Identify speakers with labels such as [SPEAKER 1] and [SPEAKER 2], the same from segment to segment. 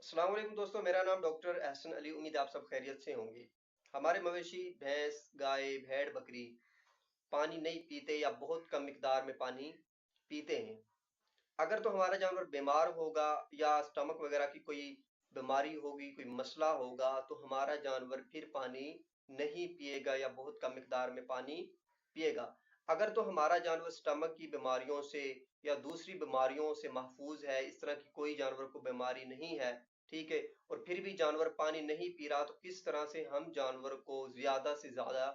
[SPEAKER 1] अस्सलाम वालेकुम दोस्तों, मेरा नाम डॉक्टर एहसन अली। उम्मीद है आप सब खैरियत से होंगे। हमारे मवेशी भैंस, गाय, भेड़, बकरी पानी नहीं पीते या बहुत कम मिकदार में पानी पीते हैं। अगर तो हमारा जानवर बीमार होगा या स्टमक वगैरह की कोई बीमारी होगी, कोई मसला होगा, तो हमारा जानवर फिर पानी नहीं पिएगा या बहुत कम मिकदार में पानी पिएगा। अगर तो हमारा जानवर स्टमक की बीमारियों से या दूसरी बीमारियों से महफूज है, इस तरह की कोई जानवर को बीमारी नहीं है, ठीक है, और फिर भी जानवर पानी नहीं पी रहा, तो किस तरह से हम जानवर को ज़्यादा से ज़्यादा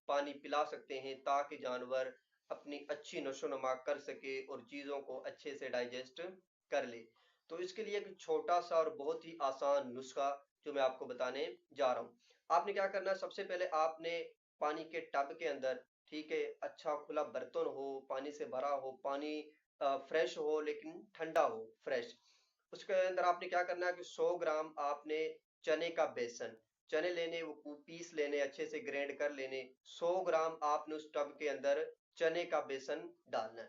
[SPEAKER 1] पानी पिला सकते हैं ताकि जानवर अपनी अच्छी नशो नुमा कर सके और चीज़ों को अच्छे से डाइजेस्ट कर ले। तो इसके लिए एक छोटा सा और बहुत ही आसान नुस्खा जो मैं आपको बताने जा रहा हूँ। आपने क्या करना है, सबसे पहले आपने पानी के टब के अंदर, ठीक है, अच्छा खुला बर्तन हो, पानी से भरा हो, पानी फ्रेश हो लेकिन ठंडा हो, फ्रेश। उसके अंदर आपने क्या करना है कि 100 ग्राम आपने चने का बेसन, चने लेने, वो पीस लेने, अच्छे से ग्राइंड कर लेने। 100 ग्राम आपने उस टब के अंदर चने का बेसन डालना है,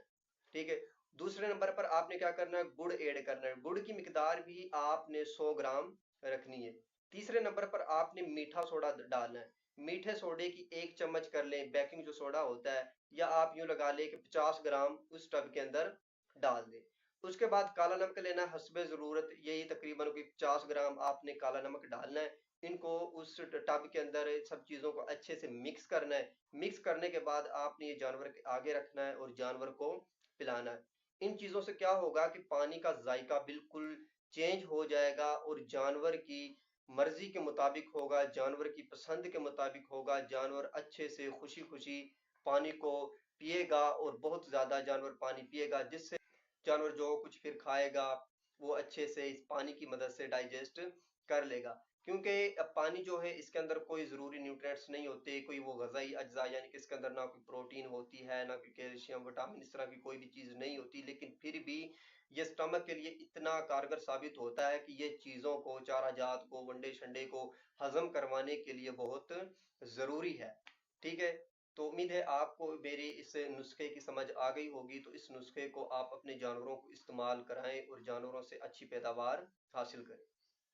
[SPEAKER 1] ठीक है। दूसरे नंबर पर आपने क्या करना है, गुड़ ऐड करना है। गुड़ की मिकदार भी आपने 100 ग्राम रखनी है। तीसरे नंबर पर आपने मीठा सोडा डालना है। मीठे सोडे की 1 चम्मच कर लें, बेकिंग जो सोडा होता है, या आप यूं लगा लें कि 50 ग्राम उस टब के अंदर डाल दें। उसके बाद काला नमक लेना है हस्बे ज़रूरत, यही तकरीबन कोई 50 ग्राम आपने काला नमक डालना है। इनको उस टब के अंदर सब चीज़ों को अच्छे से मिक्स करना है। मिक्स करने के बाद आपने ये जानवर के आगे रखना है और जानवर को पिलाना है। इन चीज़ों से क्या होगा कि पानी का जायका बिल्कुल चेंज हो जाएगा और जानवर की मर्जी के मुताबिक होगा, जानवर की पसंद के मुताबिक होगा। जानवर अच्छे से खुशी खुशी पानी को पिएगा और बहुत ज़्यादा जानवर पानी पिएगा, जिससे जानवर जो कुछ फिर खाएगा वो अच्छे से इस पानी की मदद से डाइजेस्ट कर लेगा। क्योंकि पानी जो है इसके अंदर कोई ज़रूरी न्यूट्रिएंट्स नहीं होते, कोई वो गज़ाई अज्जा, यानी कि इसके अंदर ना कोई प्रोटीन होती है, ना कोई कैल्शियम, विटामिन, इस तरह की कोई भी चीज़ नहीं होती, लेकिन फिर भी ये स्टमक के लिए इतना कारगर साबित होता है कि ये चीज़ों को, चारा जात को, वंडे शंडे को हजम करवाने के लिए बहुत ज़रूरी है, ठीक है। तो उम्मीद है आपको मेरे इस नुस्खे की समझ आ गई होगी। तो इस नुस्खे को आप अपने जानवरों को इस्तेमाल कराएं और जानवरों से अच्छी पैदावार हासिल करें।